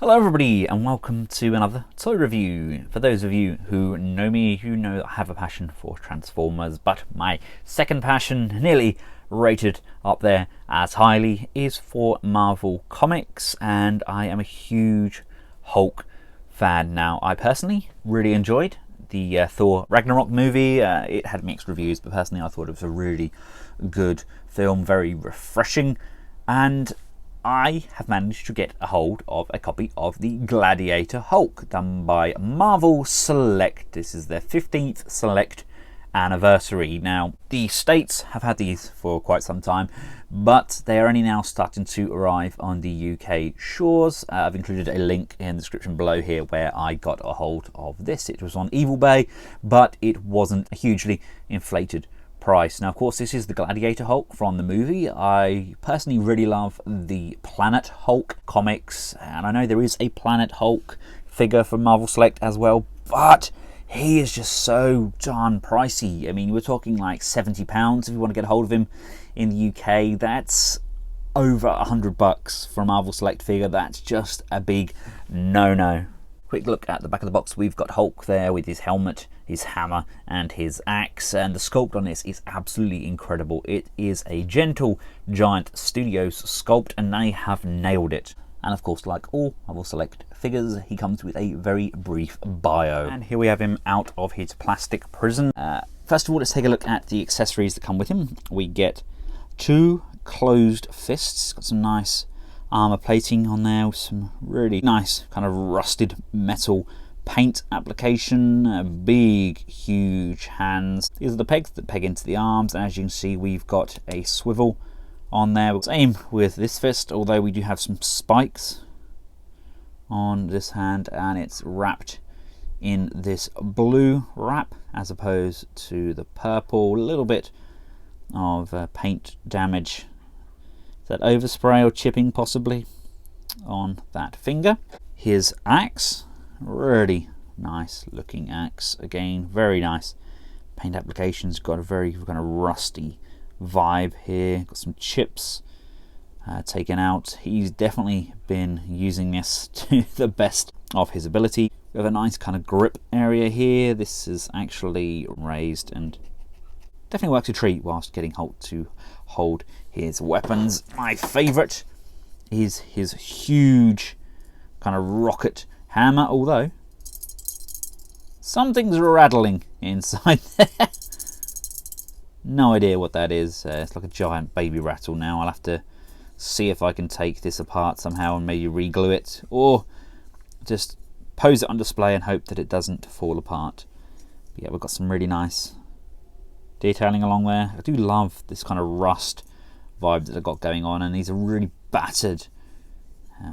Hello everybody and welcome to another toy review. For those of you who know me, you know that I have a passion for Transformers, but my second passion, nearly rated up there as highly, is for Marvel Comics, and I am a huge Hulk fan. Now, I personally really enjoyed the Thor Ragnarok movie. It had mixed reviews, but personally I thought it was a really good film, very refreshing, and I have managed to get a hold of a copy of the Gladiator Hulk done by Marvel Select. This is their 15th Select anniversary. Now, the States have had these for quite some time, but they are only now starting to arrive on the UK shores. I've included a link in the description below here where I got a hold of this. It was on Evil Bay, but it wasn't a hugely inflated price. Now, of course, this is the Gladiator Hulk from the movie. I personally really love the Planet Hulk comics, and I know there is a Planet Hulk figure from Marvel Select as well, but he is just so darn pricey. I mean, we're talking like £70 if you want to get a hold of him in the UK. That's over $100 for a Marvel Select figure. That's just a big no-no. Quick look at the back of the box. We've got Hulk there with his helmet, his hammer and his axe, and the sculpt on this is absolutely incredible. It is a Gentle Giant Studios sculpt and they have nailed it. And of course, like all Marvel Select figures, he comes with a very brief bio. And here we have him out of his plastic prison. First of all, let's take a look at the accessories that come with him. We get two closed fists, got some nice armor plating on there with some really nice kind of rusted metal paint application, big huge hands. These are the pegs that peg into the arms, and as you can see we've got a swivel on there. Same with this fist, although we do have some spikes on this hand, and it's wrapped in this blue wrap as opposed to the purple. A little bit of paint damage, that overspray or chipping possibly on that finger. His axe, really nice looking axe, again very nice paint applications, got a very kind of rusty vibe here, got some chips taken out. He's definitely been using this to the best of his ability. We have a nice kind of grip area here. This is actually raised and definitely works a treat whilst getting Hulk to hold his weapons. My favourite is his huge kind of rocket hammer, although something's rattling inside there. No idea what that is. It's like a giant baby rattle now. I'll have to see if I can take this apart somehow and maybe re-glue it, or just pose it on display and hope that it doesn't fall apart. But yeah, we've got some really nice detailing along there. I do love this kind of rust vibe that I've got going on, and these are really battered.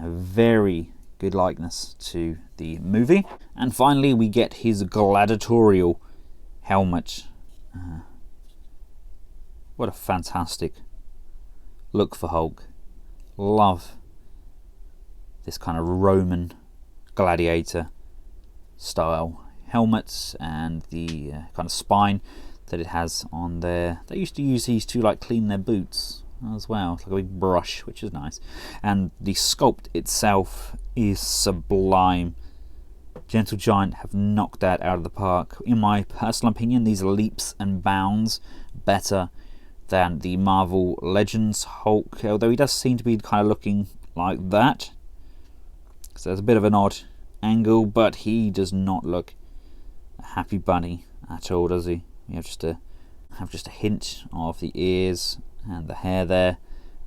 Very good likeness to the movie. And finally we get his gladiatorial helmet. What a fantastic look for Hulk. Love this kind of Roman gladiator style helmets and the kind of spine that it has on there. They used to use these to like clean their boots as well. It's like a big brush, which is nice. And the sculpt itself is sublime. Gentle Giant have knocked that out of the park. In my personal opinion, these are leaps and bounds better than the Marvel Legends Hulk, although he does seem to be kind of looking like that. So there's a bit of an odd angle, but he does not look a happy bunny at all, does he? You have just a hint of the ears and the hair there.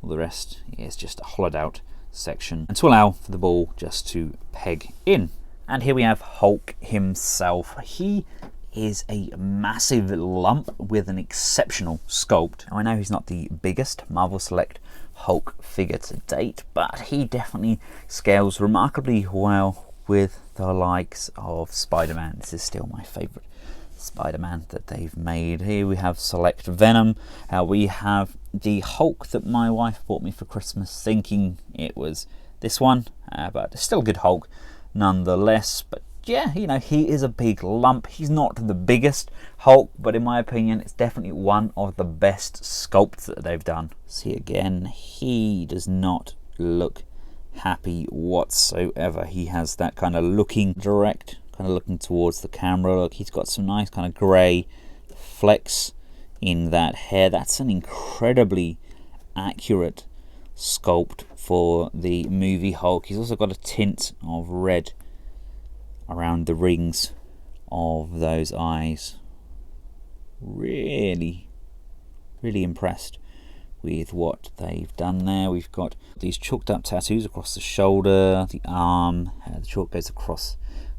All the rest is just a hollowed out section, and to allow for the ball just to peg in. And here we have Hulk himself. He is a massive lump with an exceptional sculpt. Now, I know he's not the biggest Marvel Select Hulk figure to date, but he definitely scales remarkably well with the likes of Spider-Man. This is still my favourite Spider-Man that they've made. Here we have Select Venom. We have the Hulk that my wife bought me for Christmas, thinking it was this one, but it's still a good Hulk nonetheless. But yeah, you know, he is a big lump. He's not the biggest Hulk, but in my opinion, it's definitely one of the best sculpts that they've done. See again, he does not look happy whatsoever. He has that kind of looking direct, kind of looking towards the camera. Look, he's got some nice kind of grey flecks in that hair. That's an incredibly accurate sculpt for the movie Hulk. He's also got a tint of red around the rings of those eyes. Really impressed with what they've done there. We've got these chalked up tattoos across the shoulder, the arm. The chalk goes across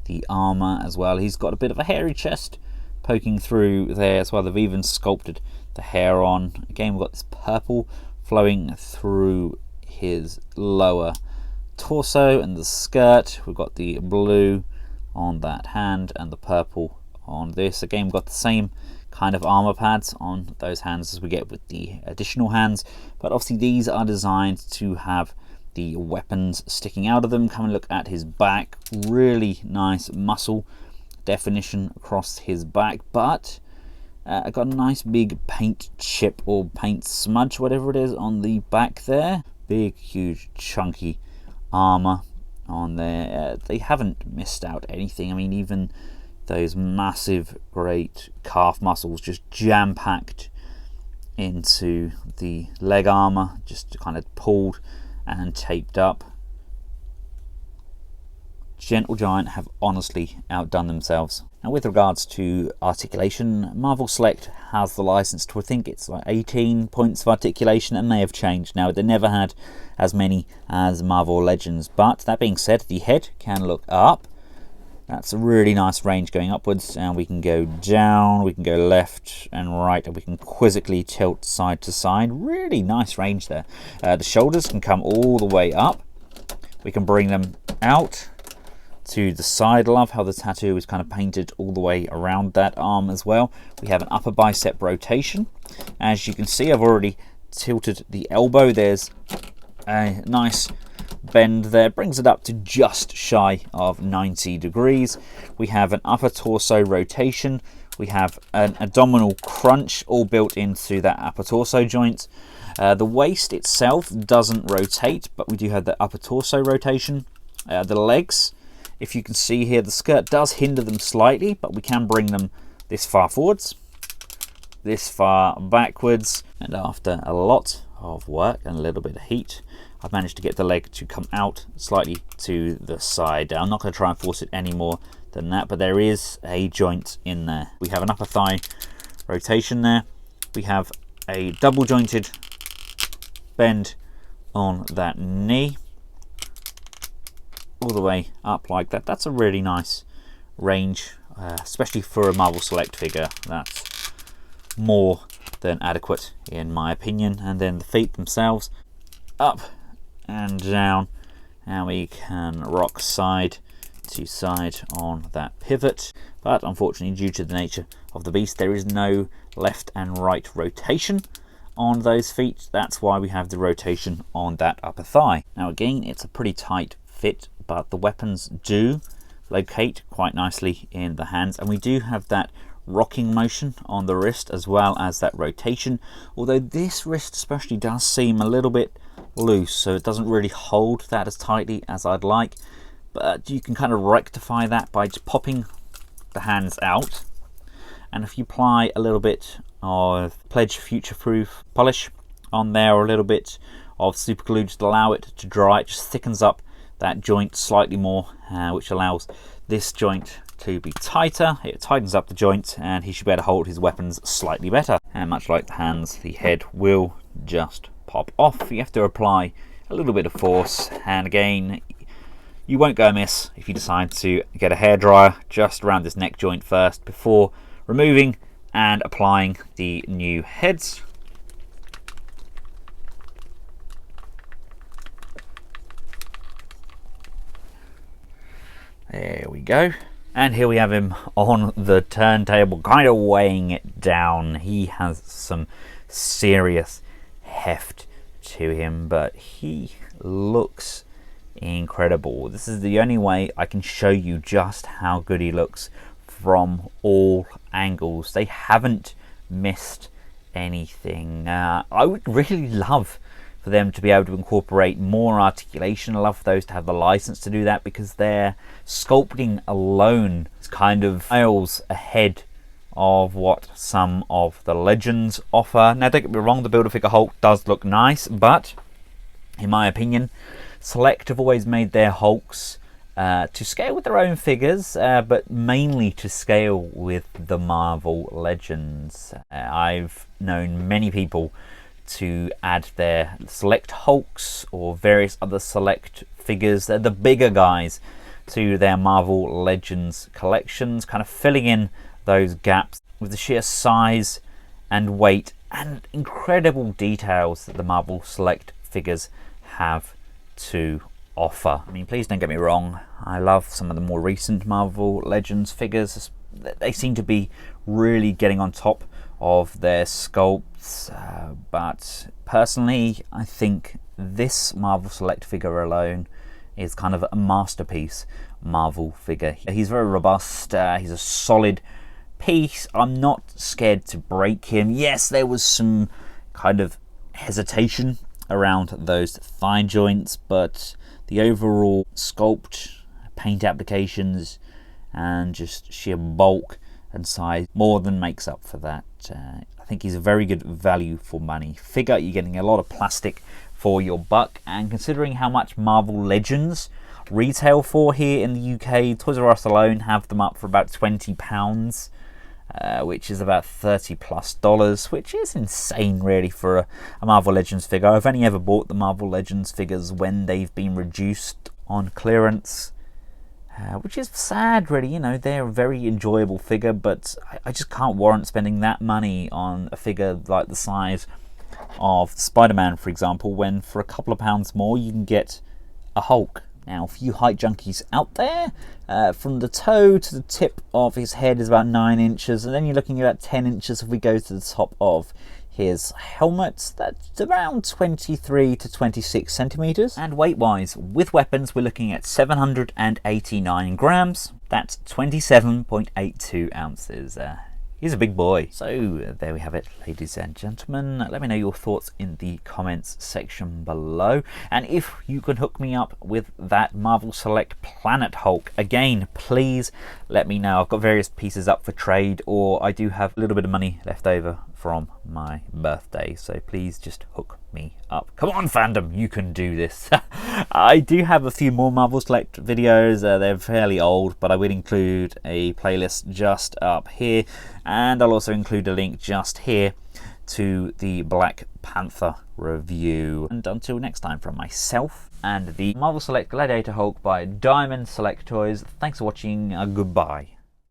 the armor as well. He's got a bit of a hairy chest poking through there as well. They've even sculpted the hair on. Again, we've got this purple flowing through his lower torso and the skirt. We've got the blue on that hand and the purple on this. Again, we've got the same kind of armor pads on those hands as we get with the additional hands, but obviously these are designed to have the weapons sticking out of them. Come and look at his back. Really nice muscle definition across his back, but I got a nice big paint chip or paint smudge, whatever it is, on the back there. Big, huge, chunky armor on there. They haven't missed out anything. I mean, even those massive, great calf muscles just jam-packed into the leg armor, just kind of pulled and taped up. Gentle Giant have honestly outdone themselves. Now, with regards to articulation, Marvel Select has the license to, I think it's like 18 points of articulation, and they have changed now. They never had as many as Marvel Legends, but that being said, the head can look up. That's a really nice range going upwards, and we can go down, we can go left and right, and we can quizzically tilt side to side. Really nice range there. The shoulders can come all the way up. We can bring them out to the side. Love how the tattoo is kind of painted all the way around that arm as well. We have an upper bicep rotation. As you can see, I've already tilted the elbow. There's a nice bend there, brings it up to just shy of 90 degrees. We have an upper torso rotation. We have an abdominal crunch all built into that upper torso joint. The waist itself doesn't rotate, but we do have the upper torso rotation. The legs, if you can see here, the skirt does hinder them slightly, but we can bring them this far forwards, this far backwards, and after a lot of work and a little bit of heat, I've managed to get the leg to come out slightly to the side. I'm not going to try and force it any more than that, but there is a joint in there. We have an upper thigh rotation there. We have a double jointed bend on that knee, all the way up like that. That's a really nice range, especially for a Marvel Select figure. That's more than adequate in my opinion. And then the feet themselves, up and down, and we can rock side to side on that pivot. But unfortunately, due to the nature of the beast, there is no left and right rotation on those feet. That's why we have the rotation on that upper thigh. Now again, it's a pretty tight fit, but the weapons do locate quite nicely in the hands, and we do have that rocking motion on the wrist as well as that rotation, although this wrist especially does seem a little bit loose, so it doesn't really hold that as tightly as I'd like. But you can kind of rectify that by just popping the hands out, and if you apply a little bit of Pledge Future Proof polish on there, or a little bit of super glue, just allow it to dry, it just thickens up that joint slightly more, which allows this joint to be tighter. It tightens up the joint, and he should be able to hold his weapons slightly better. And much like the hands, the head will just pop off. You have to apply a little bit of force, and again, you won't go amiss if you decide to get a hairdryer just around this neck joint first before removing and applying the new heads. There we go. And here we have him on the turntable, kind of weighing it down. He has some serious heft to him, but he looks incredible. This is the only way I can show you just how good he looks from all angles. They haven't missed anything. I would really love for them to be able to incorporate more articulation. I love for those to have the license to do that, because their sculpting alone is kind of miles ahead of what some of the Legends offer. Now, don't get me wrong, the Build-A-Figure Hulk does look nice, but in my opinion, Select have always made their Hulks to scale with their own figures, but mainly to scale with the Marvel Legends. I've known many people to add their Select Hulks or various other Select figures, the bigger guys, to their Marvel Legends collections, kind of filling in those gaps with the sheer size and weight and incredible details that the Marvel Select figures have to offer. I mean, please don't get me wrong, I love some of the more recent Marvel Legends figures. They seem to be really getting on top of their sculpts, but personally I think this Marvel Select figure alone is kind of a masterpiece Marvel figure. He's very robust, he's a solid piece. I'm not scared to break him. Yes, there was some kind of hesitation around those thigh joints, but the overall sculpt, paint applications, and just sheer bulk and size more than makes up for that. I think he's a very good value for money figure. You're getting a lot of plastic for your buck, and considering how much Marvel Legends retail for here in the UK, Toys R Us alone have them up for about £20, which is about $30+, which is insane really for a Marvel Legends figure. I've only ever bought the Marvel Legends figures when they've been reduced on clearance, which is sad really. You know, they're a very enjoyable figure, but I just can't warrant spending that money on a figure like the size of Spider-Man, for example, when for a couple of pounds more you can get a Hulk. Now, for you height junkies out there, from the toe to the tip of his head is about 9 inches, and then you're looking at about 10 inches if we go to the top of his helmet. That's around 23 to 26 centimeters. And weight-wise, with weapons, we're looking at 789 grams. That's 27.82 ounces. He's a big boy. So there we have it, ladies and gentlemen. Let me know your thoughts in the comments section below. And if you can hook me up with that Marvel Select Planet Hulk, again, please let me know. I've got various pieces up for trade, or I do have a little bit of money left over from my birthday. So please just hook me up. Come on, fandom, you can do this. I do have a few more Marvel Select videos. They're fairly old, but I will include a playlist just up here, and I'll also include a link just here to the Black Panther review. And until next time, from myself and the Marvel Select Gladiator Hulk by Diamond Select Toys, thanks for watching. Goodbye.